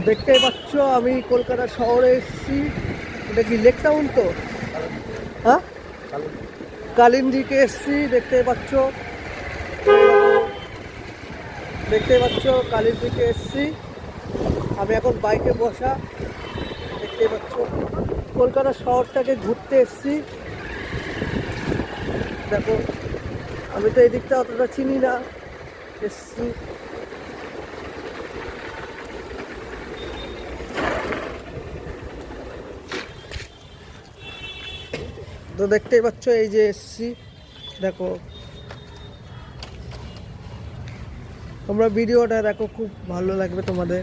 দেখতেই পাচ্ছ আমি কলকাতা শহরে এসেছি। এটা কি লেক টাউন তো? হ্যাঁ, কালিন্দিকে এসেছি। দেখতেই পাচ্ছ কালিন্দিকে এসেছি। আমি এখন বাইকে বসা। দেখতেই পাচ্ছ কলকাতা শহরটাকে ঘুরতে এসেছি। দেখো, আমি তো এই দিকটা অতটা চিনি না, এসেছি। তো দেখতেই পাচ্ছ এই যে এসছি। দেখো, তোমরা ভিডিওটা দেখো, খুব ভালো লাগবে তোমাদের।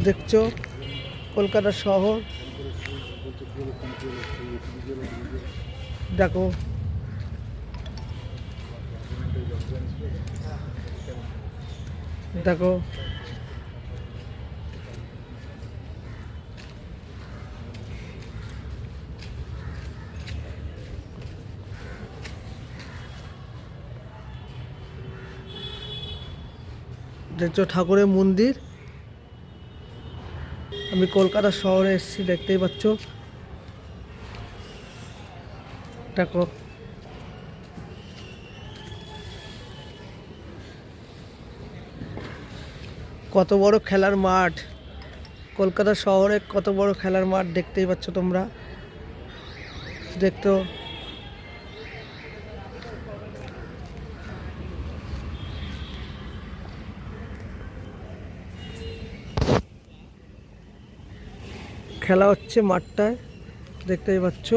দেখছো কলকাতা শহর। দেখো, দেখো দেখছো ঠাকুরের মন্দির। আমি কলকাতা শহরে এসেছি, দেখতেই পাচ্ছ। দেখো, কত বড় খেলার মাঠ। কলকাতা শহরে কত বড় খেলার মাঠ দেখতেই পাচ্ছ তোমরা। দেখতো খেলা হচ্ছে মাঠটায়, দেখতেই পাচ্ছ।